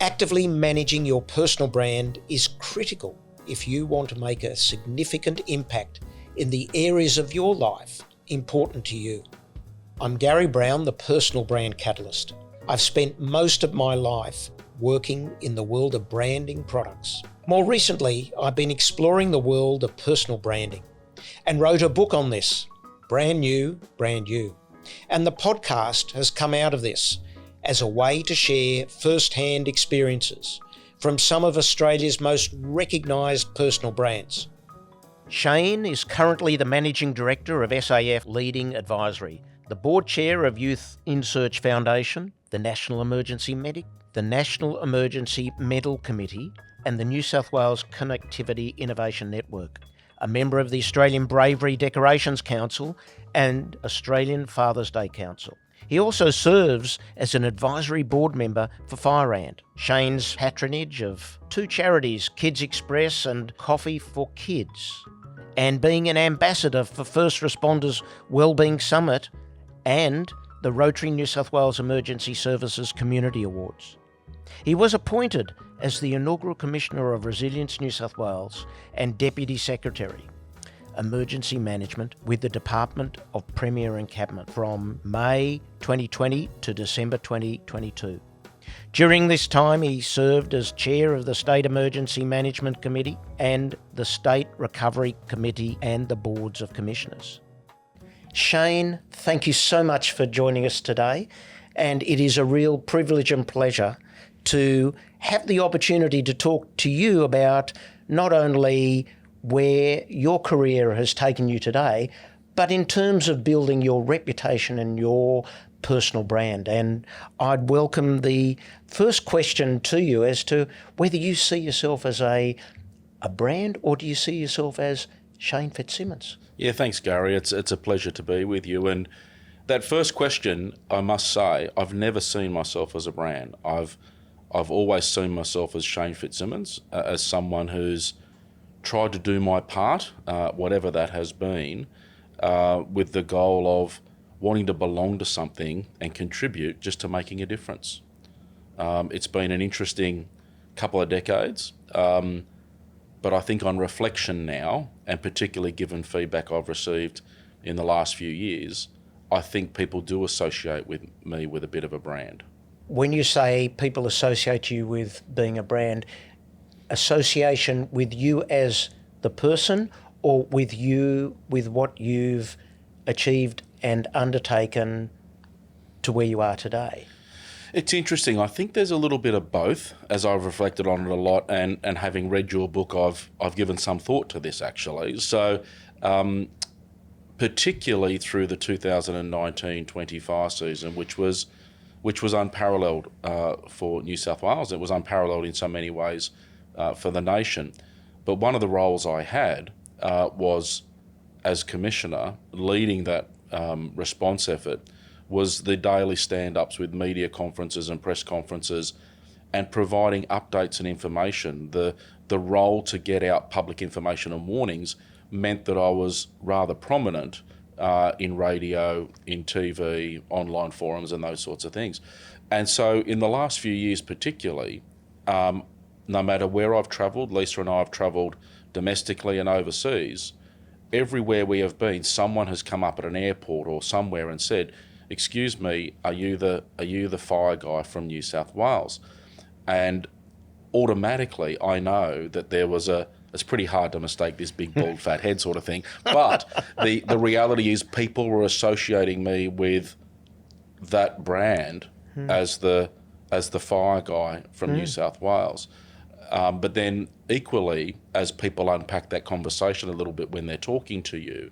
Actively managing your personal brand is critical if you want to make a significant impact in the areas of your life important to you. I'm Garry Browne, the Personal Brand Catalyst. I've spent most of my life working in the world of branding products. More recently, I've been exploring the world of personal branding and wrote a book on this, Brand New, Brand You. And the podcast has come out of this as a way to share first-hand experiences from some of Australia's most recognised personal brands. Shane is currently the Managing Director of SAF Leading Advisory, the Board Chair of Youth in Search Foundation, the National Emergency Medic, the National Emergency Medal Committee, and the New South Wales Connectivity Innovation Network, a member of the Australian Bravery Decorations Council and Australian Father's Day Council. He also serves as an advisory board member for FireAnd, Shane's patronage of two charities, Kids Express and Coffee for Kids, and being an ambassador for First Responders Wellbeing Summit and the Rotary New South Wales Emergency Services Community Awards. He was appointed as the inaugural Commissioner of Resilience New South Wales and Deputy Secretary, Emergency Management with the Department of Premier and Cabinet from May 2020 to December 2022. During this time, he served as Chair of the State Emergency Management Committee and the State Recovery Committee and the Boards of Commissioners. Shane, thank you so much for joining us today, and it is a real privilege and pleasure to have the opportunity to talk to you about not only where your career has taken you today, but in terms of building your reputation and your personal brand. And I'd welcome the first question to you as to whether you see yourself as a brand, or do you see yourself as Shane Fitzsimmons? Yeah, thanks, Garry. It's a pleasure to be with you. And that first question, I must say, I've never seen myself as a brand. I've always seen myself as Shane Fitzsimmons, as someone who's tried to do my part, whatever that has been, with the goal of wanting to belong to something and contribute just to making a difference. It's been an interesting couple of decades, but I think on reflection now, and particularly given feedback I've received in the last few years, I think people do associate with me with a bit of a brand. When you say people associate you with being a brand, association with you as the person, or with you with what you've achieved and undertaken to where you are today? It's interesting. I think there's a little bit of both, as I've reflected on it a lot, and having read your book, I've given some thought to this actually. So particularly through the 2019-20 fire season, which was unparalleled for New South Wales. It was unparalleled in so many ways for the nation. But one of the roles I had was, as Commissioner, leading that response effort, was the daily stand-ups with media conferences and press conferences and providing updates and information. The role to get out public information and warnings meant that I was rather prominent in radio, in TV, online forums and those sorts of things. And so in the last few years particularly, no matter where I've travelled, Lisa and I have travelled domestically and overseas, everywhere we have been, someone has come up at an airport or somewhere and said, "Excuse me, are you the fire guy from New South Wales?" And automatically I know that it's pretty hard to mistake this big bald fat head sort of thing, but the reality is people were associating me with that brand as the fire guy from New South Wales. But then equally, as people unpack that conversation a little bit when they're talking to you,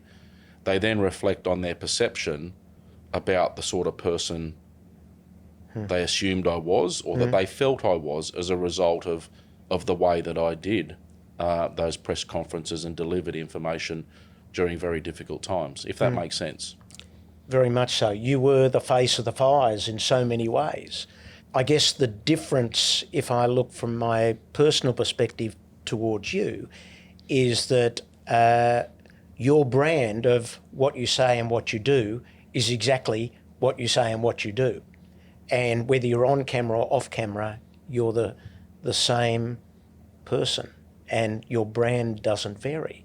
they then reflect on their perception about the sort of person they assumed I was, or that they felt I was, as a result of the way that I did those press conferences and delivered information during very difficult times, if that makes sense. Very much so. You were the face of the fires in so many ways. I guess the difference, if I look from my personal perspective towards you, is that your brand of what you say and what you do is exactly what you say and what you do. And whether you're on camera or off camera, you're the same person and your brand doesn't vary.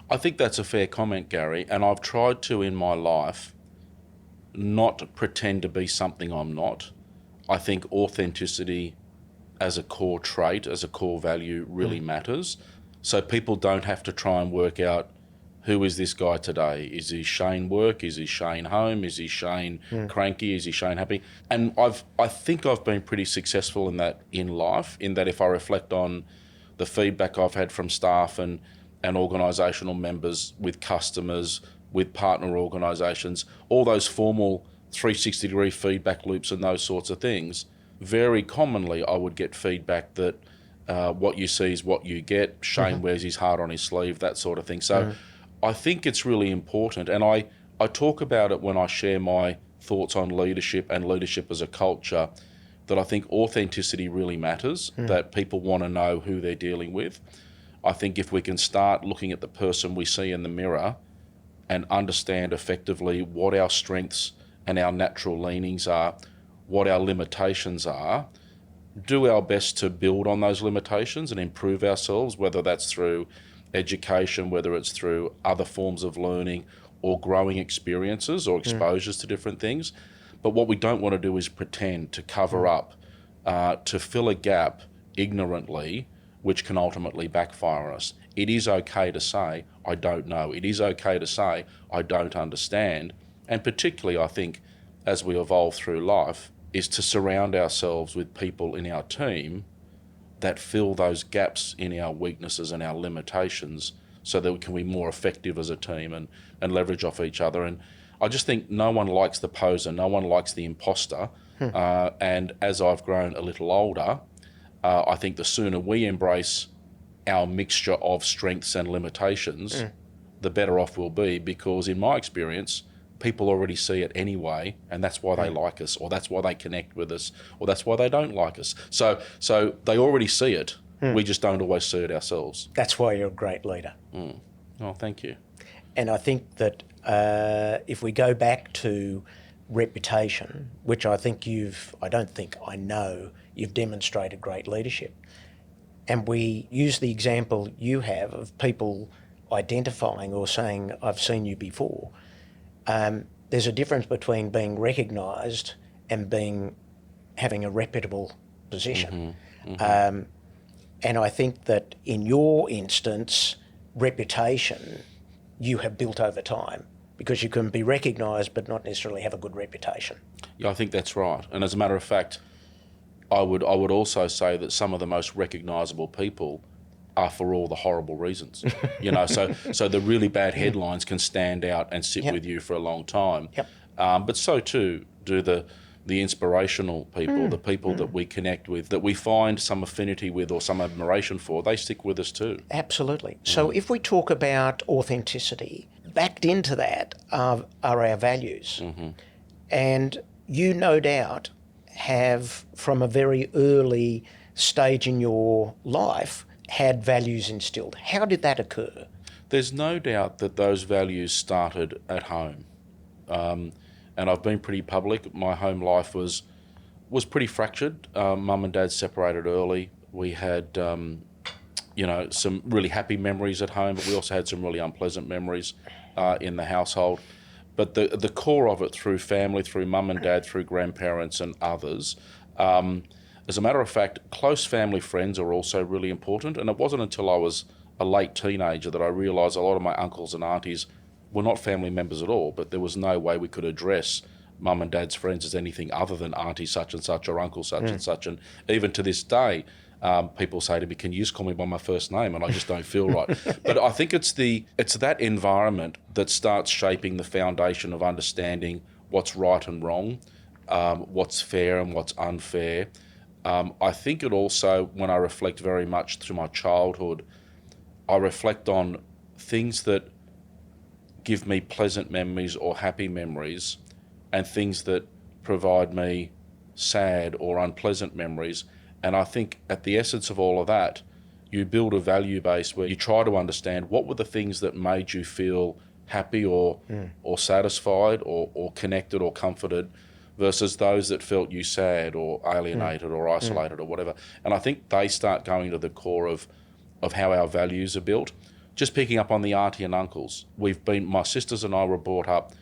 I think that's a fair comment, Gary, and I've tried to in my life not pretend to be something I'm not. I think authenticity as a core trait, as a core value really matters. So people don't have to try and work out, who is this guy today? Is he Shane work? Is he Shane home? Is he Shane cranky? Is he Shane happy? And I think I've been pretty successful in that in life, in that if I reflect on the feedback I've had from staff and organisational members, with customers, with partner organisations, all those formal 360-degree feedback loops and those sorts of things, very commonly I would get feedback that what you see is what you get. Shane wears his heart on his sleeve, that sort of thing. So I think it's really important, and I talk about it when I share my thoughts on leadership and leadership as a culture, that I think authenticity really matters, that people want to know who they're dealing with. I think if we can start looking at the person we see in the mirror and understand effectively what our strengths and our natural leanings are, what our limitations are, do our best to build on those limitations and improve ourselves, whether that's through education, whether it's through other forms of learning or growing experiences or exposures to different things. But what we don't want to do is pretend to cover up, to fill a gap ignorantly, which can ultimately backfire on us. It is okay to say, I don't know. It is okay to say, I don't understand. And particularly, I think, as we evolve through life, is to surround ourselves with people in our team that fill those gaps in our weaknesses and our limitations, so that we can be more effective as a team and leverage off each other. And I just think no one likes the poser, no one likes the imposter. And as I've grown a little older, I think the sooner we embrace our mixture of strengths and limitations, the better off we'll be, because in my experience, people already see it anyway, and that's why they like us, or that's why they connect with us, or that's why they don't like us. So they already see it. We just don't always see it ourselves. That's why you're a great leader. Oh, thank you. And I think that if we go back to reputation, which I know you've demonstrated great leadership. And we use the example you have of people identifying or saying, I've seen you before. There's a difference between being recognised and having a reputable position. And I think that in your instance, reputation you have built over time, because you can be recognised but not necessarily have a good reputation. Yeah, I think that's right. And as a matter of fact, I would also say that some of the most recognisable people are for all the horrible reasons. So the really bad headlines can stand out and sit with you for a long time. But so too do the inspirational people, the people that we connect with, that we find some affinity with or some admiration for. They stick with us too. Absolutely. So if we talk about authenticity, backed into that are our values. And you no doubt have, from a very early stage in your life, had values instilled. How did that occur? There's no doubt that those values started at home. And I've been pretty public. My home life was pretty fractured. Mum and Dad separated early. We had, some really happy memories at home, but we also had some really unpleasant memories in the household. But the core of it, through family, through mum and dad, through grandparents and others, as a matter of fact, close family friends are also really important. And it wasn't until I was a late teenager that I realised a lot of my uncles and aunties were not family members at all, but there was no way we could address mum and dad's friends as anything other than auntie such and such or uncle such and such. And even to this day, people say to me, can you just call me by my first name? And I just don't feel right. But I think it's that environment that starts shaping the foundation of understanding what's right and wrong, what's fair and what's unfair. I think it also, when I reflect very much through my childhood, I reflect on things that give me pleasant memories or happy memories, and things that provide me sad or unpleasant memories. And I think at the essence of all of that, you build a value base where you try to understand what were the things that made you feel happy or satisfied or connected or comforted. versus those that felt you sad or alienated or isolated or whatever. And I think they start going to the core of how our values are built. Just picking up on the auntie and uncles, my sisters and I were brought up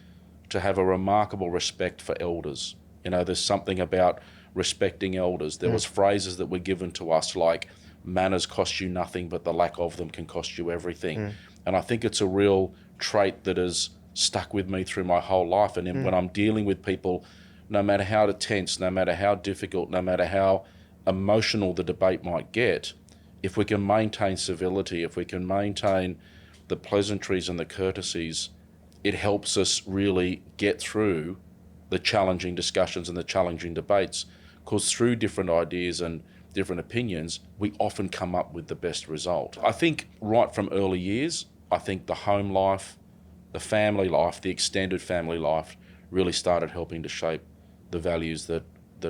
to have a remarkable respect for elders. There's something about respecting elders. There was phrases that were given to us like, manners cost you nothing, but the lack of them can cost you everything. And I think it's a real trait that has stuck with me through my whole life. And when I'm dealing with people, no matter how tense, no matter how difficult, no matter how emotional the debate might get, if we can maintain civility, if we can maintain the pleasantries and the courtesies, it helps us really get through the challenging discussions and the challenging debates, because through different ideas and different opinions, we often come up with the best result. I think right from early years, I think the home life, the family life, the extended family life really started helping to shape the values that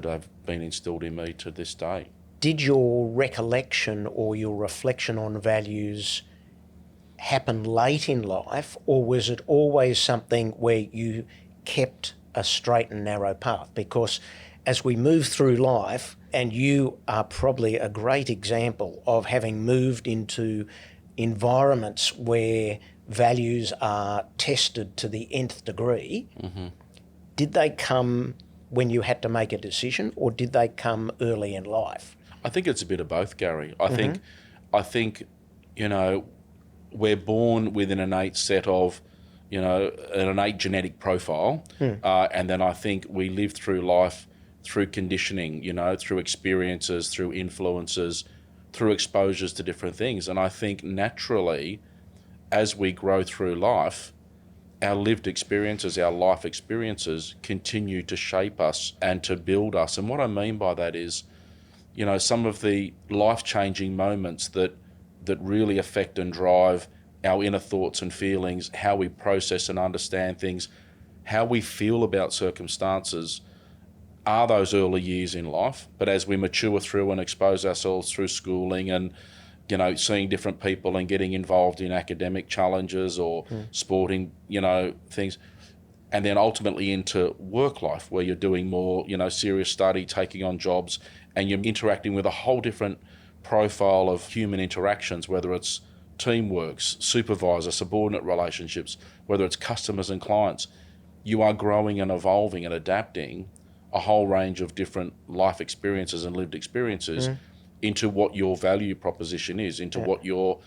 have been instilled in me to this day. Did your recollection or your reflection on values happen late in life, or was it always something where you kept a straight and narrow path? Because as we move through life, and you are probably a great example of having moved into environments where values are tested to the nth degree, did they come when you had to make a decision, or did they come early in life? I think it's a bit of both, Gary. I think, we're born with an innate set of, an innate genetic profile, and then I think we live through life through conditioning, through experiences, through influences, through exposures to different things. And I think naturally, as we grow through life, our lived experiences, our life experiences continue to shape us and to build us. And what I mean by that is, some of the life-changing moments that really affect and drive our inner thoughts and feelings, how we process and understand things, how we feel about circumstances, are those early years in life. But as we mature through and expose ourselves through schooling and, seeing different people and getting involved in academic challenges or sporting, things, and then ultimately into work life where you're doing more, serious study, taking on jobs, and you're interacting with a whole different profile of human interactions, whether it's teamwork, supervisor, subordinate relationships, whether it's customers and clients. You are growing and evolving and adapting a whole range of different life experiences and lived experiences into what your value proposition is, into what your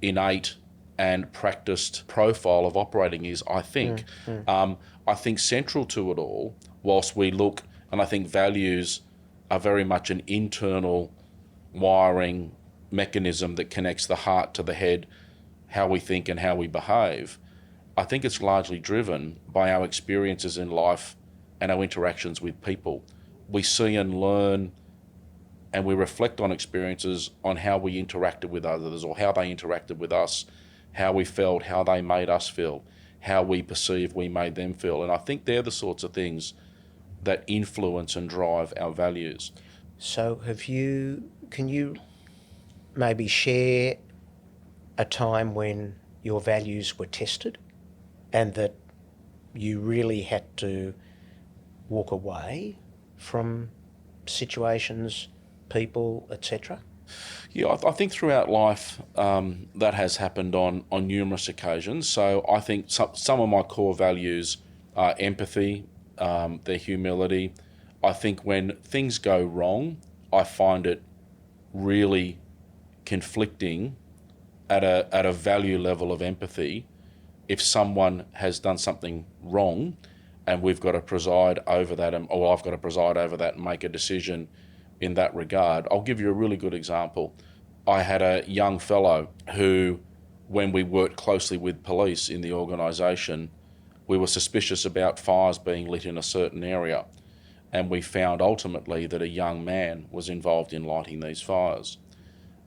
innate and practiced profile of operating is, I think. I think central to it all, whilst we look, and I think values are very much an internal wiring mechanism that connects the heart to the head, how we think and how we behave. I think it's largely driven by our experiences in life and our interactions with people. We see and learn and we reflect on experiences on how we interacted with others or how they interacted with us, how we felt, how they made us feel, how we perceive we made them feel. And I think they're the sorts of things that influence and drive our values. So can you maybe share a time when your values were tested and that you really had to walk away from situations, people, etc.? Yeah, I think throughout life that has happened on numerous occasions. So I think some of my core values are empathy, their humility. I think when things go wrong, I find it really conflicting at a value level of empathy if someone has done something wrong and we've got to preside over that, or I've got to preside over that and make a decision in that regard. I'll give you a really good example. I had a young fellow who, when we worked closely with police in the organisation, we were suspicious about fires being lit in a certain area, and we found ultimately that a young man was involved in lighting these fires.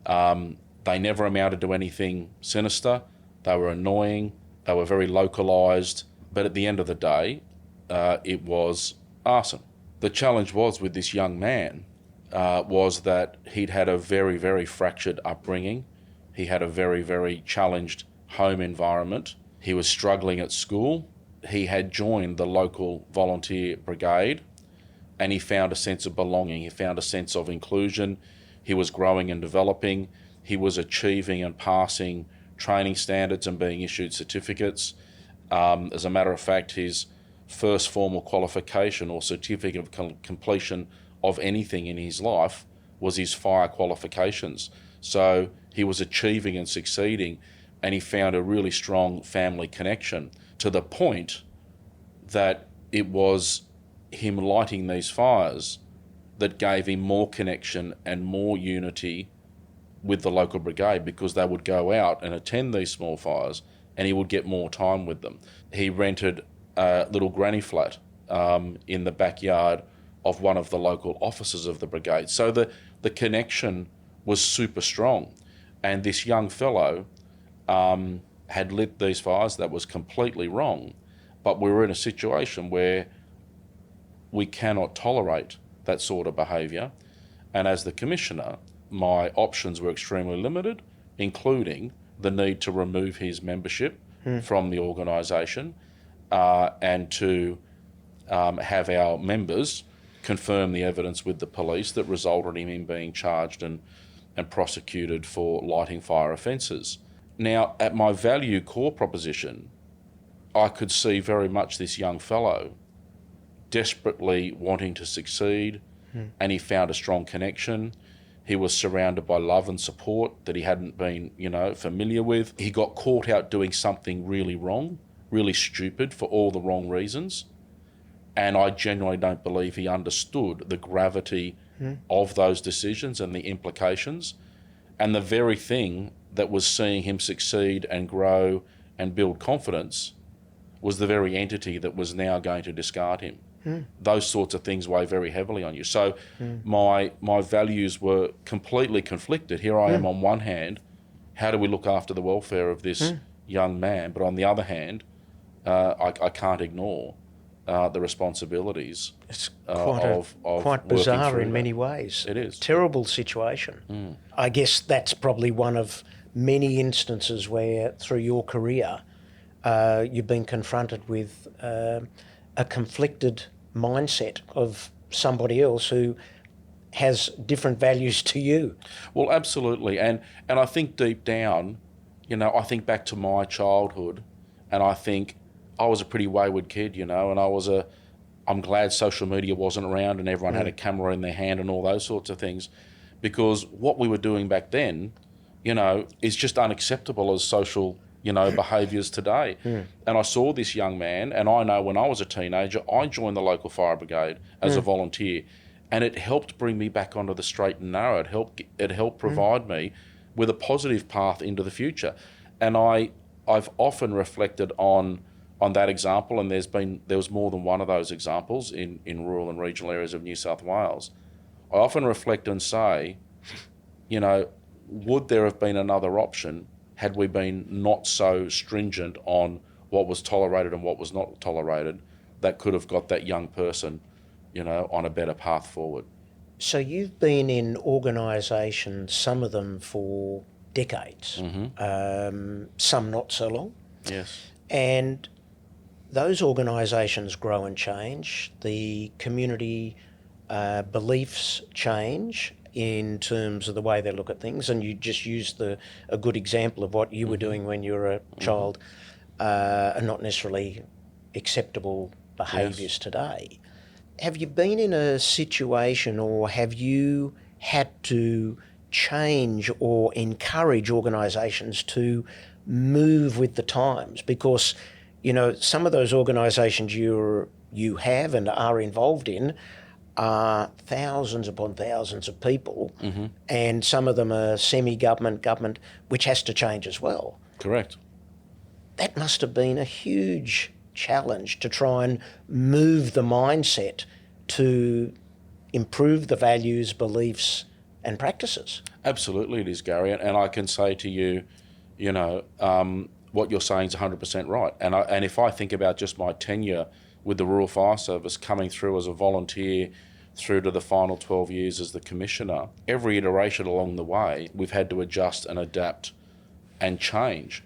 They never amounted to anything sinister. They were annoying. They were very localised. But at the end of the day, it was arson. The challenge was with this young man was that he'd had a very, very fractured upbringing. He had a very, very challenged home environment. He was struggling at school. He had joined the local volunteer brigade and he found a sense of belonging. He found a sense of inclusion. He was growing and developing. He was achieving and passing training standards and being issued certificates. As a matter of fact, his first formal qualification or certificate of completion of anything in his life was his fire qualifications. So he was achieving and succeeding, and he found a really strong family connection, to the point that it was him lighting these fires that gave him more connection and more unity with the local brigade, because they would go out and attend these small fires and he would get more time with them. He rented a little granny flat in the backyard of one of the local officers of the brigade. So the connection was super strong. And this young fellow had lit these fires. That was completely wrong. But we were in a situation where we cannot tolerate that sort of behaviour. And as the commissioner, my options were extremely limited, including the need to remove his membership from the organisation and to have our members confirm the evidence with the police that resulted in him being charged and prosecuted for lighting fire offences. Now, at my value core proposition, I could see very much this young fellow desperately wanting to succeed, and he found a strong connection. He was surrounded by love and support that he hadn't been, familiar with. He got caught out doing something really wrong, really stupid for all the wrong reasons. And I genuinely don't believe he understood the gravity of those decisions and the implications. And the very thing that was seeing him succeed and grow and build confidence was the very entity that was now going to discard him. Those sorts of things weigh very heavily on you. So my values were completely conflicted. Here I am on one hand, how do we look after the welfare of this young man? But on the other hand, I can't ignore the responsibilities It's of quite bizarre working in through many that. ways. It is. Terrible situation. I guess that's probably one of many instances where, through your career, you've been confronted with a conflicted mindset of somebody else who has different values to you. Well, absolutely. And I think deep down, I think back to my childhood, and I think I was a pretty wayward kid, and I'm glad social media wasn't around and everyone had a camera in their hand and all those sorts of things, because what we were doing back then, is just unacceptable as social behaviours today. And I saw this young man, and I know when I was a teenager, I joined the local fire brigade as a volunteer, and it helped bring me back onto the straight and narrow. It helped provide me with a positive path into the future. And I've often reflected on that example, and there was more than one of those examples in rural and regional areas of New South Wales. I often reflect and say, would there have been another option had we been not so stringent on what was tolerated and what was not tolerated, that could have got that young person, on a better path forward? So you've been in organisations, some of them for decades, some not so long. Yes. And those organisations grow and change. The community beliefs change in terms of the way they look at things, and you just used a good example of what you were doing when you were a child, and not necessarily acceptable behaviours today. Have you been in a situation, or have you had to change or encourage organisations to move with the times? Because, some of those organisations you have and are involved in are thousands upon thousands of people, and some of them are semi-government, which has to change as well. Correct. That must have been a huge challenge to try and move the mindset to improve the values, beliefs and practices. Absolutely it is, Garry. And I can say to you, what you're saying is 100% right. And if I think about just my tenure with the Rural Fire Service, coming through as a volunteer through to the final 12 years as the Commissioner, every iteration along the way, we've had to adjust and adapt and change.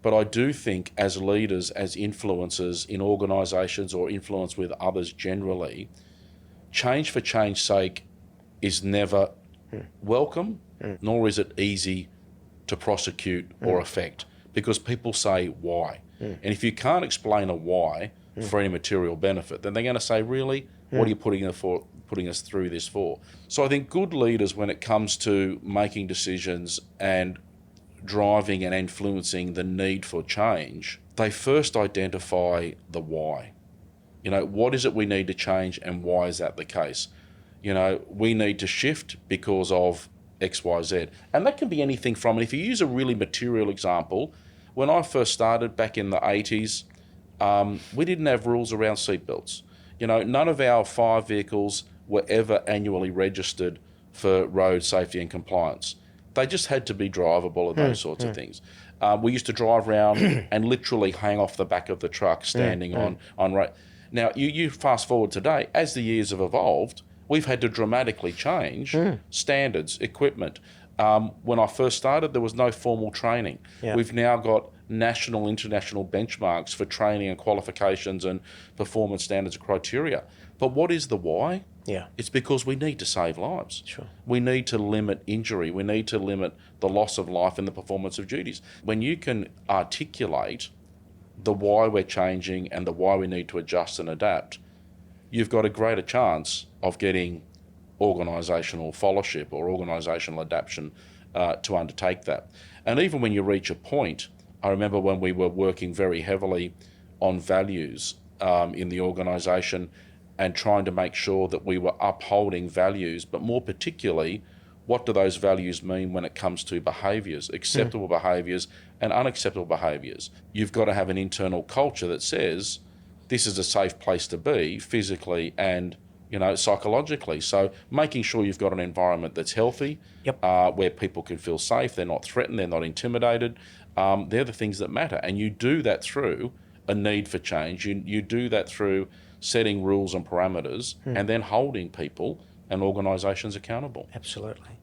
But I do think as leaders, as influencers in organisations or influence with others generally, change for change's sake is never welcome, nor is it easy to prosecute or affect, because people say why. And if you can't explain a why for any material benefit, then they're going to say, really, what are you putting us through this for? So I think good leaders, when it comes to making decisions and driving and influencing the need for change, they first identify the why. You know, what is it we need to change and why is that the case? You know, we need to shift because of X, Y, Z. And that can be anything from, and if you use a really material example, when I first started back in the 80s, we didn't have rules around seatbelts. You know, none of our fire vehicles were ever annually registered for road safety and compliance. They just had to be drivable and those sorts of things. We used to drive around and literally hang off the back of the truck standing on road. Now, you fast forward today, as the years have evolved, we've had to dramatically change standards, equipment. When I first started, there was no formal training. Yeah. We've now got national, international benchmarks for training and qualifications and performance standards and criteria. But what is the why? Yeah. It's because we need to save lives. Sure. We need to limit injury. We need to limit the loss of life in the performance of duties. When you can articulate the why we're changing and the why we need to adjust and adapt, you've got a greater chance of getting organisational fellowship or organisational adaptation to undertake that. And even when you reach a point, I remember when we were working very heavily on values in the organisation and trying to make sure that we were upholding values, but more particularly, what do those values mean when it comes to behaviours, acceptable behaviours and unacceptable behaviours? You've got to have an internal culture that says this is a safe place to be physically and, you know, psychologically. So making sure you've got an environment that's healthy, where people can feel safe, they're not threatened, they're not intimidated. They're the things that matter. And you do that through a need for change. You do that through setting rules and parameters and then holding people and organisations accountable. Absolutely.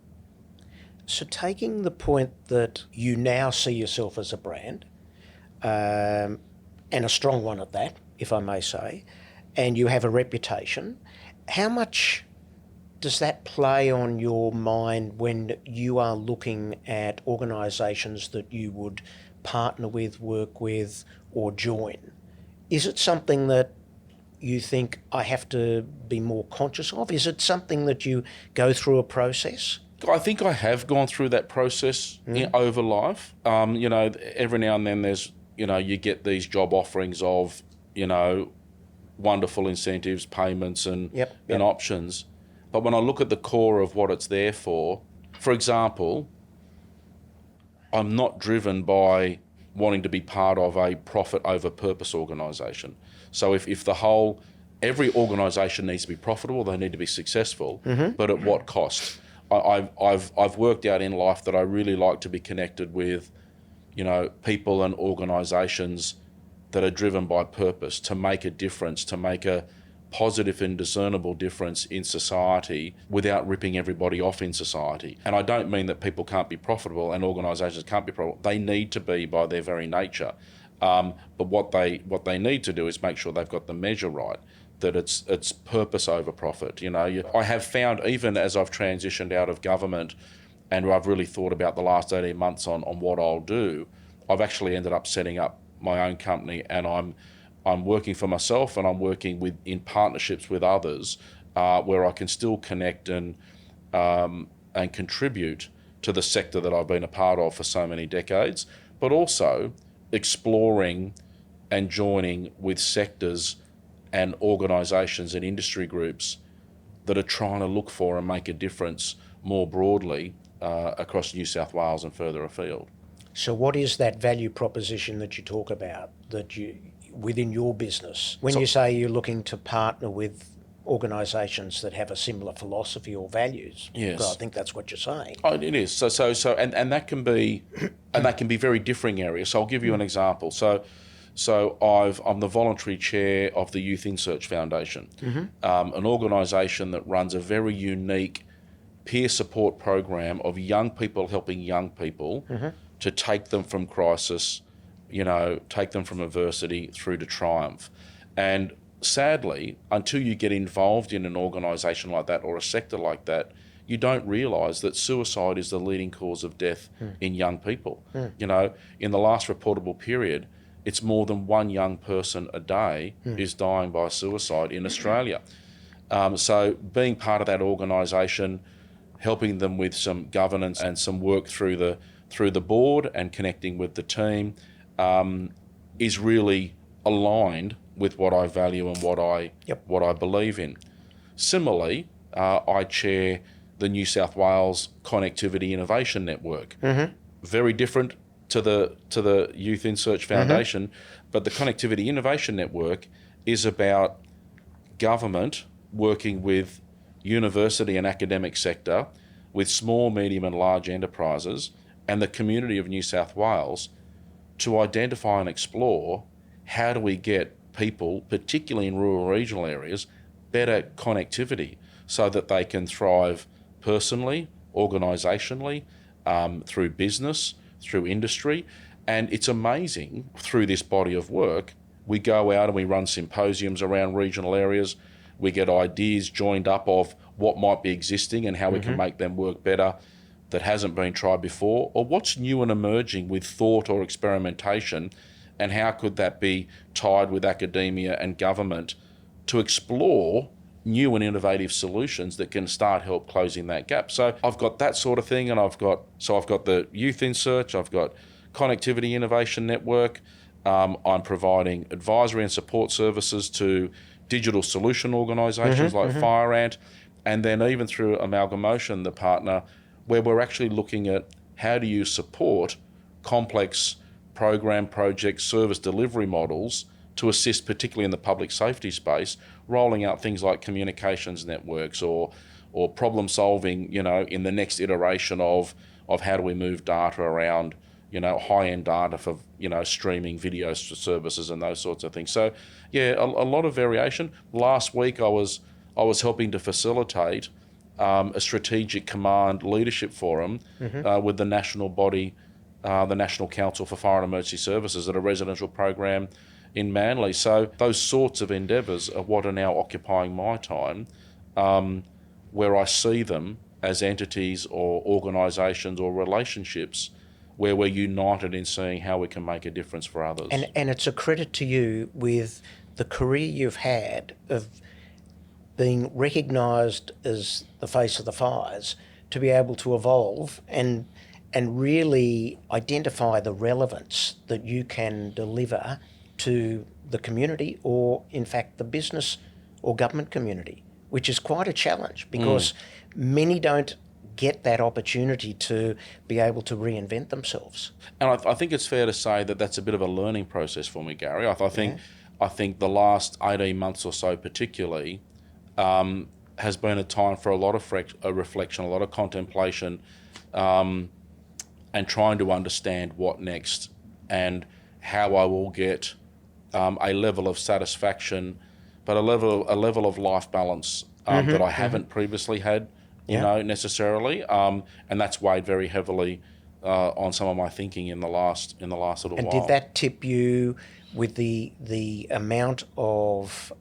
So taking the point that you now see yourself as a brand, and a strong one at that, if I may say, and you have a reputation, how much does that play on your mind when you are looking at organisations that you would partner with, work with, or join? Is it something that you think I have to be more conscious of? Is it something that you go through a process? I think I have gone through that process over life. You know, every now and then there's, you know, you get these job offerings of, you know, wonderful incentives, payments and options. But when I look at the core of what it's there for example, I'm not driven by wanting to be part of a profit over purpose organisation. So if every organisation needs to be profitable, they need to be successful, but at what cost? I've worked out in life that I really like to be connected with, you know, people and organisations that are driven by purpose, to make a difference, to make a positive and discernible difference in society without ripping everybody off in society. And I don't mean that people can't be profitable and organisations can't be profitable. They need to be by their very nature. But what they need to do is make sure they've got the measure right, that it's purpose over profit. You know, I have found, even as I've transitioned out of government and I've really thought about the last 18 months on what I'll do, I've actually ended up setting up my own company, and I'm working for myself and I'm working in partnerships with others where I can still connect and contribute to the sector that I've been a part of for so many decades, but also exploring and joining with sectors and organisations and industry groups that are trying to look for and make a difference more broadly across New South Wales and further afield. So what is that value proposition that you talk about that you within your business? When you say you're looking to partner with organisations that have a similar philosophy or values, yes, I think that's what you're saying. Oh, it is. So and that can be very differing areas. So I'll give you an example. So I'm the voluntary chair of the Youth InSearch Foundation, an organisation that runs a very unique peer support program of young people helping young people to take them from crisis, you know, take them from adversity through to triumph. And sadly, until you get involved in an organisation like that or a sector like that, you don't realise that suicide is the leading cause of death in young people. You know, in the last reportable period, it's more than one young person a day is dying by suicide in Australia. So being part of that organisation, helping them with some governance and some work through the board and connecting with the team is really aligned with what I value and what I believe in. Similarly, I chair the New South Wales Connectivity Innovation Network. Very different to the Youth in Search Foundation, but the Connectivity Innovation Network is about government working with university and academic sector, with small, medium and large enterprises and the community of New South Wales to identify and explore how do we get people, particularly in rural regional areas, better connectivity so that they can thrive personally, organisationally, through business, through industry. And it's amazing, through this body of work, we go out and we run symposiums around regional areas. We get ideas joined up of what might be existing and how we can make them work better that hasn't been tried before, or what's new and emerging with thought or experimentation, and how could that be tied with academia and government to explore new and innovative solutions that can start help closing that gap. So I've got that sort of thing, and I've got the Youth in Search, I've got Connectivity Innovation Network, I'm providing advisory and support services to digital solution organisations like FireAnt, and then even through Amalgamation, the partner, where we're actually looking at how do you support complex program, project, service delivery models to assist, particularly in the public safety space, rolling out things like communications networks or problem solving, you know, in the next iteration of how do we move data around, you know, high-end data for, you know, streaming video services and those sorts of things. So, yeah, a lot of variation. Last week I was helping to facilitate a strategic command leadership forum with the national body, the National Council for Fire and Emergency Services, at a residential program in Manly. So those sorts of endeavours are what are now occupying my time, where I see them as entities or organisations or relationships where we're united in seeing how we can make a difference for others. And it's a credit to you with the career you've had of being recognised as the face of the fires, to be able to evolve and really identify the relevance that you can deliver to the community, or in fact the business or government community, which is quite a challenge because many don't get that opportunity to be able to reinvent themselves. And I think it's fair to say that that's a bit of a learning process for me, Gary. I think the last 18 months or so particularly has been a time for a lot of reflection, a lot of contemplation, and trying to understand what next and how I will get a level of satisfaction, but a level of life balance that I haven't previously had, you know, necessarily, and that's weighed very heavily on some of my thinking in the last little while. And did that tip you with the amount of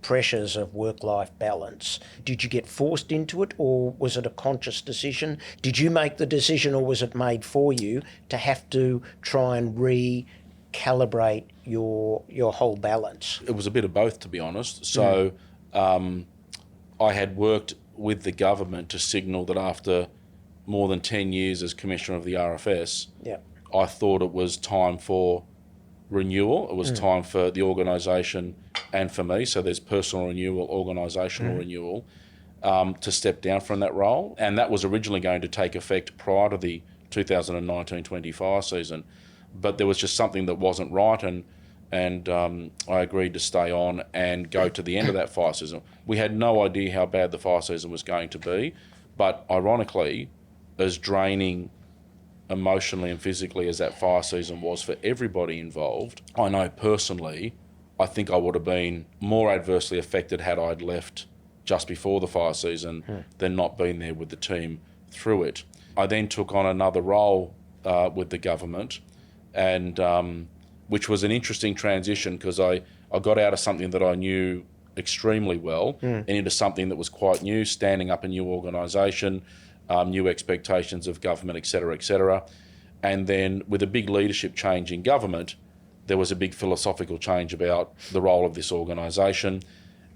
pressures of work-life balance? Did you get forced into it, or was it a conscious decision? Did you make the decision, or was it made for you to have to try and recalibrate your whole balance? It was a bit of both, to be honest. So I had worked with the government to signal that after more than 10 years as Commissioner of the RFS, I thought it was time for renewal. It was time for the organisation and for me, so there's personal renewal, organisational renewal, to step down from that role. And that was originally going to take effect prior to the 2019-20 fire season, but there was just something that wasn't right, and I agreed to stay on and go to the end of that fire season. We had no idea how bad the fire season was going to be, but ironically, as draining emotionally and physically as that fire season was for everybody involved, I know personally, I think I would have been more adversely affected had I'd left just before the fire season than not been there with the team through it. I then took on another role with the government, and which was an interesting transition because I I got out of something that I knew extremely well and into something that was quite new, standing up a new organisation, new expectations of government, etc., etc. And then with a big leadership change in government, there was a big philosophical change about the role of this organisation,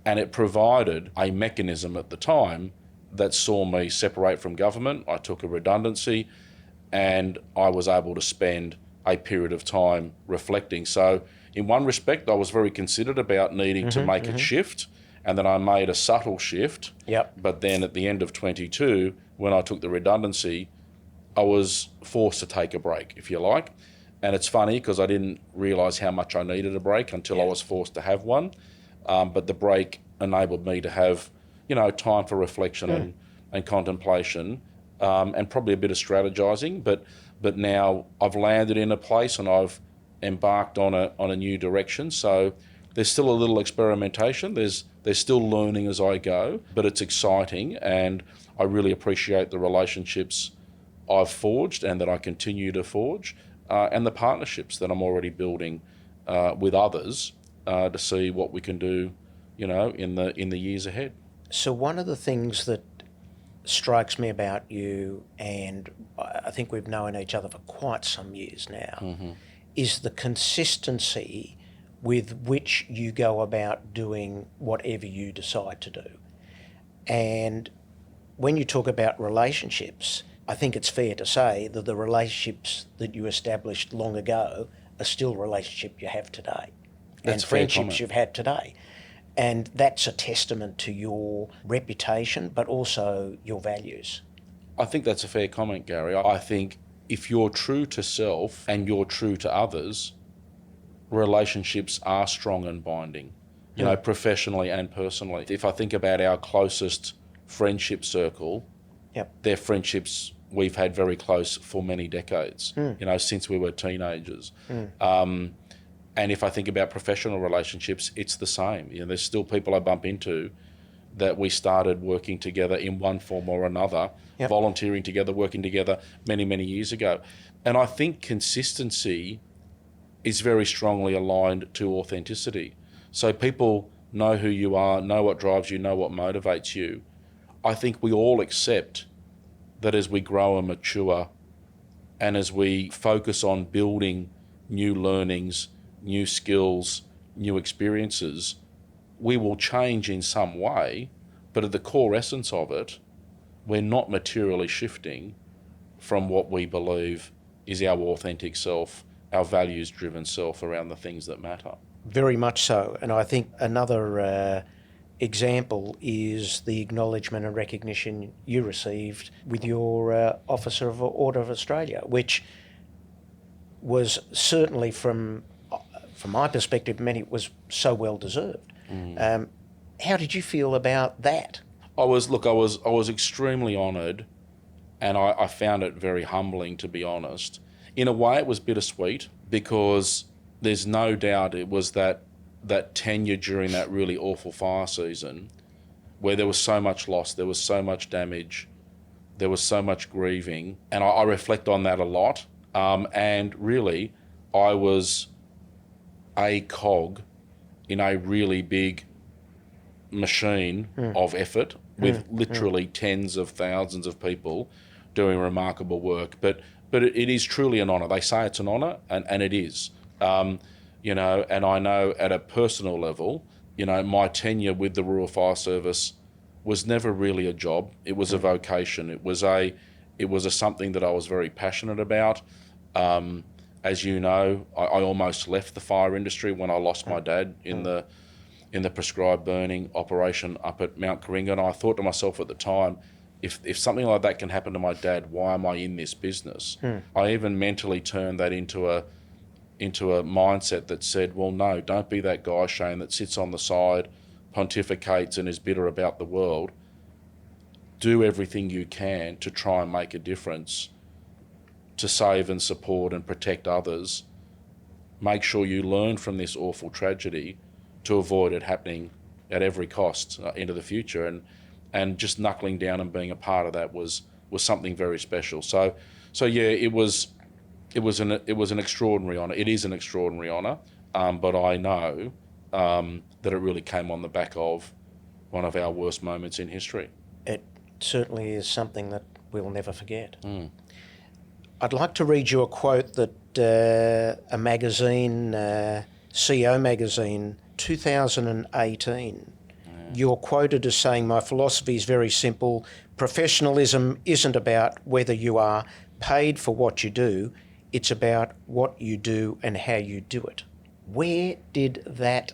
and it provided a mechanism at the time that saw me separate from government. I took a redundancy, and I was able to spend a period of time reflecting. So in one respect, I was very considered about needing to make a shift, and then I made a subtle shift. Yep. But then at the end of 22, when I took the redundancy, I was forced to take a break, if you like. And it's funny because I didn't realise how much I needed a break until I was forced to have one. But the break enabled me to have, time for reflection and contemplation, and probably a bit of strategising. But now I've landed in a place and I've embarked on a new direction. So there's still a little experimentation. There's still learning as I go, but it's exciting, and I really appreciate the relationships I've forged and that I continue to forge, and the partnerships that I'm already building with others to see what we can do, in the years ahead. So one of the things that strikes me about you, and I think we've known each other for quite some years now, is the consistency with which you go about doing whatever you decide to do. And when you talk about relationships, I think it's fair to say that the relationships that you established long ago are still relationships you have today. That's and friendships you've had today. And that's a testament to your reputation, but also your values. I think that's a fair comment, Gary. I think if you're true to self and you're true to others, relationships are strong and binding, professionally and personally. If I think about our closest friendship circle, they're friendships we've had very close for many decades, since we were teenagers. And if I think about professional relationships, it's the same. There's still people I bump into that we started working together in one form or another, volunteering together, working together many, many years ago. And I think consistency is very strongly aligned to authenticity. So people know who you are, know what drives you, know what motivates you. I think we all accept that as we grow and mature, and as we focus on building new learnings, new skills, new experiences, we will change in some way, but at the core essence of it, we're not materially shifting from what we believe is our authentic self, our values-driven self around the things that matter. Very much so. And I think another example is the acknowledgement and recognition you received with your Officer of Order of Australia, which was certainly from my perspective, was so well deserved. How did you feel about that? I was extremely honoured, and I found it very humbling, to be honest. In a way, it was bittersweet because there's no doubt it was that tenure during that really awful fire season where there was so much loss, there was so much damage, there was so much grieving, and I reflect on that a lot. And really, I was a cog in a really big machine of effort with literally tens of thousands of people doing remarkable work. But it is truly an honour. They say it's an honour, and it is. And I know at a personal level, my tenure with the Rural Fire Service was never really a job. It was a vocation. It was a something that I was very passionate about. As you know, I almost left the fire industry when I lost my dad in the prescribed burning operation up at Mount Coringa. And I thought to myself at the time, if something like that can happen to my dad, why am I in this business? I even mentally turned that into a mindset that said, well, no, don't be that guy, Shane, that sits on the side, pontificates and is bitter about the world. Do everything you can to try and make a difference, to save and support and protect others. Make sure you learn from this awful tragedy to avoid it happening at every cost into the future. And just knuckling down and being a part of that was something very special. So yeah, it was an extraordinary honour. It is an extraordinary honour, but I know that it really came on the back of one of our worst moments in history. It certainly is something that we'll never forget. I'd like to read you a quote that a magazine, CO magazine, 2018, you're quoted as saying, "My philosophy is very simple. Professionalism isn't about whether you are paid for what you do, it's about what you do and how you do it." Where did that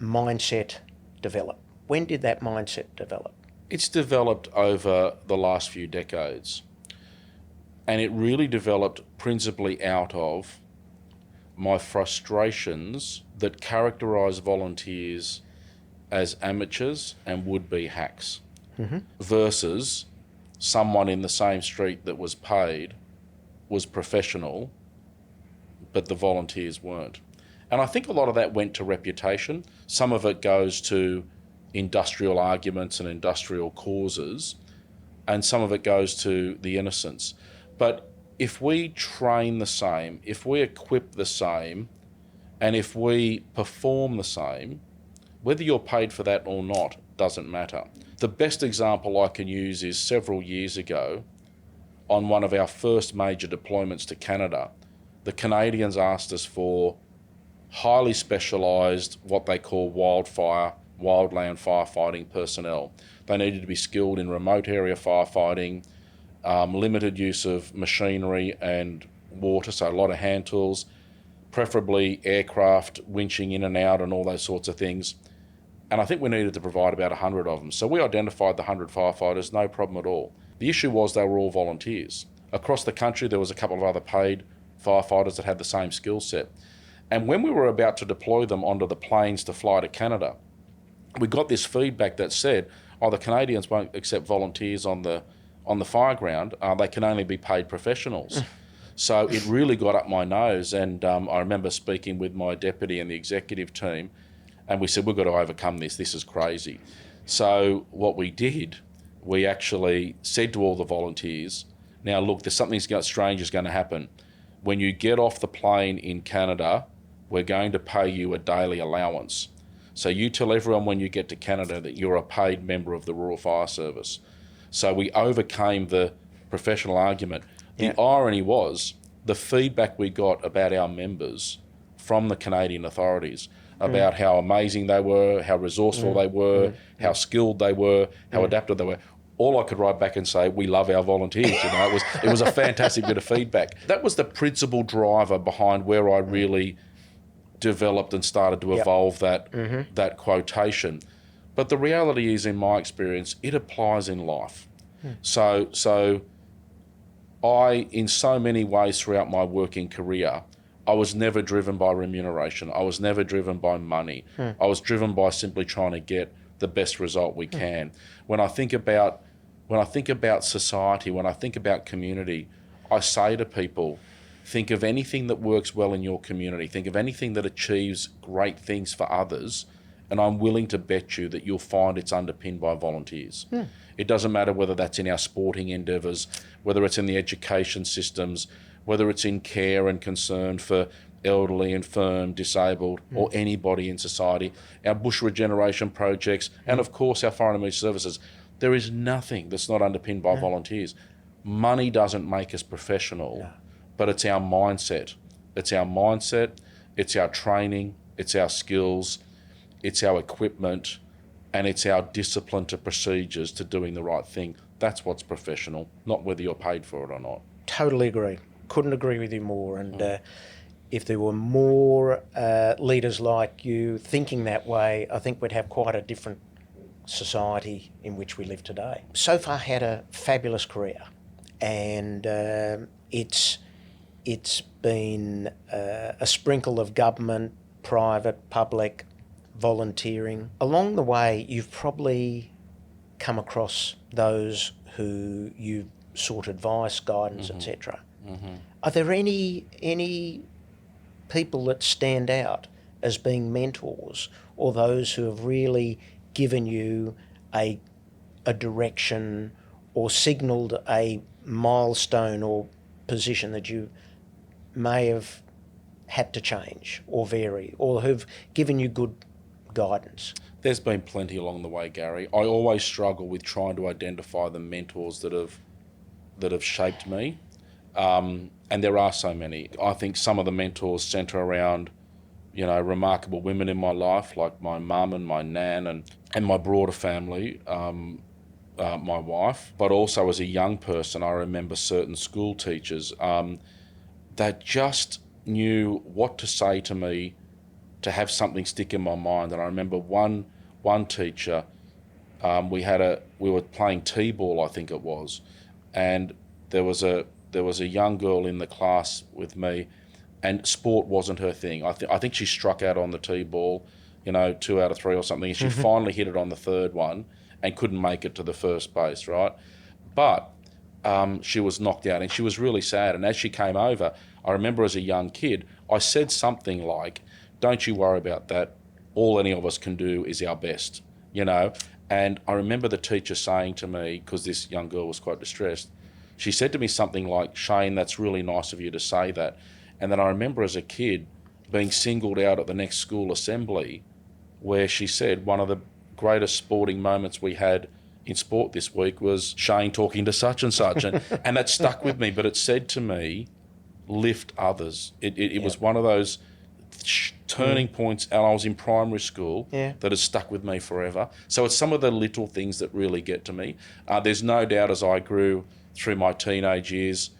mindset develop? When did that mindset develop? It's developed over the last few decades, and it really developed principally out of my frustrations that characterise volunteers as amateurs and would-be hacks versus someone in the same street that was paid was professional, but the volunteers weren't. And I think a lot of that went to reputation. Some of it goes to industrial arguments and industrial causes, and some of it goes to the innocence. But if we train the same, if we equip the same, and if we perform the same, whether you're paid for that or not doesn't matter. The best example I can use is several years ago, on one of our first major deployments to Canada, the Canadians asked us for highly specialised, what they call wildland firefighting personnel. They needed to be skilled in remote area firefighting, limited use of machinery and water, so a lot of hand tools, preferably aircraft, winching in and out and all those sorts of things. And I think we needed to provide about 100 of them. So we identified the 100 firefighters, no problem at all. The issue was they were all volunteers. Across the country, there was a couple of other paid firefighters that had the same skill set. And when we were about to deploy them onto the planes to fly to Canada, we got this feedback that said, "Oh, the Canadians won't accept volunteers on the fireground. They can only be paid professionals." So it really got up my nose, and I remember speaking with my deputy and the executive team, and we said, "We've got to overcome this. This is crazy." So what we did, we actually said to all the volunteers, "Now look, there's something strange is going to happen. When you get off the plane in Canada, we're going to pay you a daily allowance. So you tell everyone when you get to Canada that you're a paid member of the Rural Fire Service." So we overcame the professional argument. The irony was the feedback we got about our members from the Canadian authorities about how amazing they were, how resourceful they were, how skilled they were, how adaptive they were. All I could write back and say, "We love our volunteers." It was a fantastic bit of feedback. That was the principal driver behind where I really developed and started to evolve that quotation. But the reality is, in my experience, it applies in life. So I, in so many ways throughout my working career, I was never driven by remuneration. I was never driven by money. I was driven by simply trying to get the best result we can. When I think about society, when I think about community, I say to people, think of anything that works well in your community. Think of anything that achieves great things for others, and I'm willing to bet you that you'll find it's underpinned by volunteers. It doesn't matter whether that's in our sporting endeavours, whether it's in the education systems, whether it's in care and concern for elderly, infirm, disabled, or anybody in society, our bush regeneration projects, and of course our foreign and emergency services. There is nothing that's not underpinned by volunteers. Money doesn't make us professional, but it's our mindset. It's our mindset, it's our training, it's our skills, it's our equipment, and it's our discipline to procedures to doing the right thing. That's what's professional, not whether you're paid for it or not. Totally agree. Couldn't agree with you more. And if there were more leaders like you thinking that way, I think we'd have quite a different society in which we live today. So far had a fabulous career, and it's been a sprinkle of government, private, public, volunteering. Along the way, you've probably come across those who you've sought advice, guidance, etc. Are there any people that stand out as being mentors, or those who have really given you a direction or signalled a milestone or position that you may have had to change or vary, or who've given you good guidance? There's been plenty along the way, Gary. I always struggle with trying to identify the mentors that have shaped me, and there are so many. I think some of the mentors centre around, remarkable women in my life, like my mum and my nan and my broader family, my wife. But also as a young person, I remember certain school teachers that just knew what to say to me to have something stick in my mind. And I remember one teacher, we were playing T-ball, I think it was, and there was a young girl in the class with me, and sport wasn't her thing. I think she struck out on the T-ball, 2 out of 3 or something, and she finally hit it on the third one and couldn't make it to the first base, right? But she was knocked out and she was really sad. And as she came over, I remember as a young kid, I said something like, "Don't you worry about that. All any of us can do is our best," And I remember the teacher saying to me, because this young girl was quite distressed, she said to me something like, "Shane, that's really nice of you to say that." And then I remember as a kid being singled out at the next school assembly where she said one of the greatest sporting moments we had in sport this week was Shane talking to such and such. And that stuck with me, but it said to me, lift others. It was one of those turning points, and I was in primary school, that has stuck with me forever. So it's some of the little things that really get to me. There's no doubt as I grew through my teenage years,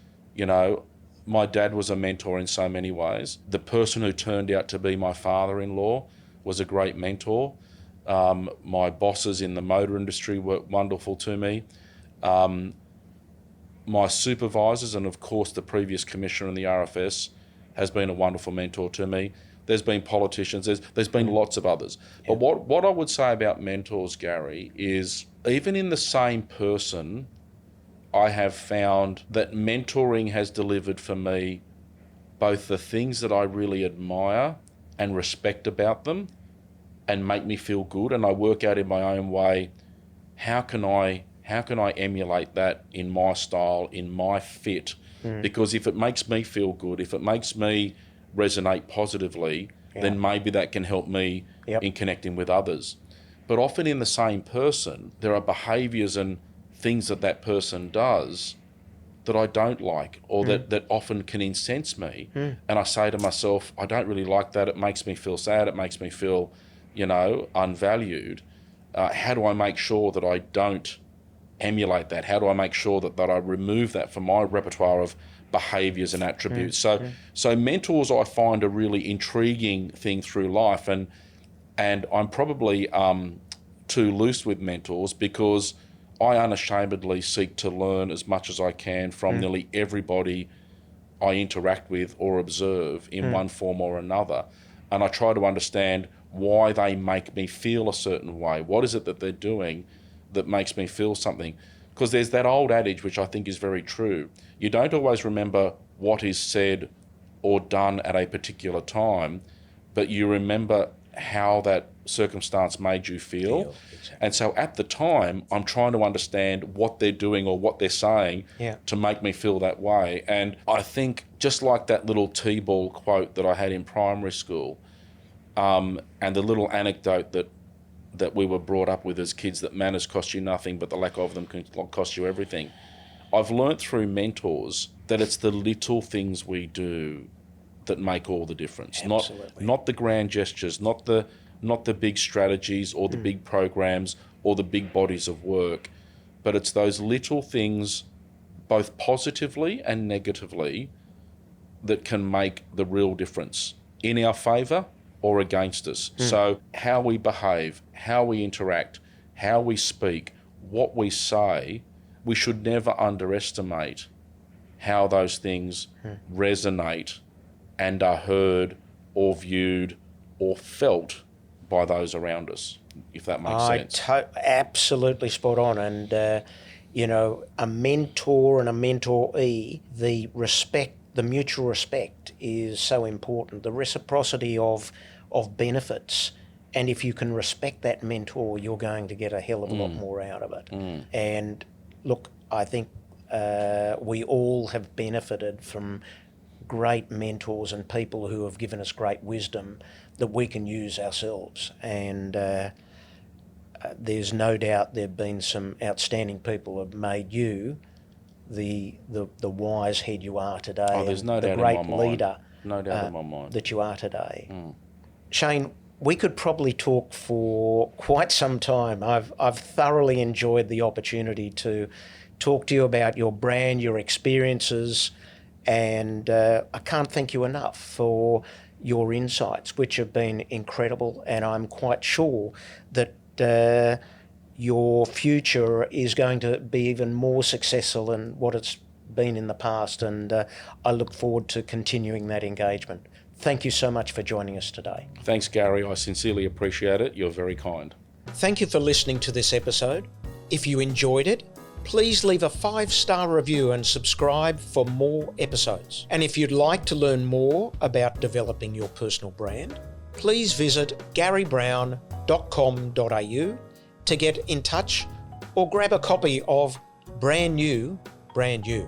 my dad was a mentor in so many ways. The person who turned out to be my father-in-law was a great mentor. My bosses in the motor industry were wonderful to me. My supervisors, and of course the previous commissioner in the RFS, has been a wonderful mentor to me. There's been politicians, there's been lots of others. But what I would say about mentors, Gary, is even in the same person, I have found that mentoring has delivered for me both the things that I really admire and respect about them and make me feel good, and I work out in my own way, how can I emulate that in my style, in my fit? Because if it makes me feel good, if it makes me resonate positively, then maybe that can help me in connecting with others. But often in the same person, there are behaviours and things that person does that I don't like, or that often can incense me. And I say to myself, I don't really like that. It makes me feel sad. It makes me feel, unvalued. How do I make sure that I don't emulate that? How do I make sure that I remove that from my repertoire of behaviours and attributes? So mentors, I find, a really intriguing thing through life, and I'm probably too loose with mentors because I unashamedly seek to learn as much as I can from nearly everybody I interact with or observe in one form or another. And I try to understand why they make me feel a certain way. What is it that they're doing that makes me feel something? Because there's that old adage, which I think is very true. You don't always remember what is said or done at a particular time, but you remember how that circumstance made you feel. Exactly. And so at the time, I'm trying to understand what they're doing or what they're saying to make me feel that way. And I think just like that little T-ball quote that I had in primary school, and the little anecdote that we were brought up with as kids, that manners cost you nothing, but the lack of them can cost you everything. I've learnt through mentors that it's the little things we do that make all the difference. Not the grand gestures, not the big strategies or the big programs or the big bodies of work, but it's those little things, both positively and negatively, that can make the real difference in our favour or against us. So how we behave, how we interact, how we speak, what we say, we should never underestimate how those things resonate and are heard or viewed or felt by those around us, if that makes sense. Absolutely spot on. And, a mentor and a mentoree, the respect, the mutual respect is so important. The reciprocity of benefits. And if you can respect that mentor, you're going to get a hell of a lot more out of it. And look, I think we all have benefited from great mentors and people who have given us great wisdom. that we can use ourselves. And there's no doubt there have been some outstanding people who have made you the wise head you are today. Oh, there's no doubt the great in my mind. leader No doubt in my mind. that you are today. Shane, we could probably talk for quite some time. I've thoroughly enjoyed the opportunity to talk to you about your brand, your experiences, and I can't thank you enough for your insights, which have been incredible, and I'm quite sure that your future is going to be even more successful than what it's been in the past, and I look forward to continuing that engagement. Thank you so much for joining us today. Thanks, Gary. I sincerely appreciate it. You're very kind. Thank you for listening to this episode. If you enjoyed it, please leave a 5-star review and subscribe for more episodes. And if you'd like to learn more about developing your personal brand, please visit garrybrowne.com.au to get in touch or grab a copy of Brand New, Brand You.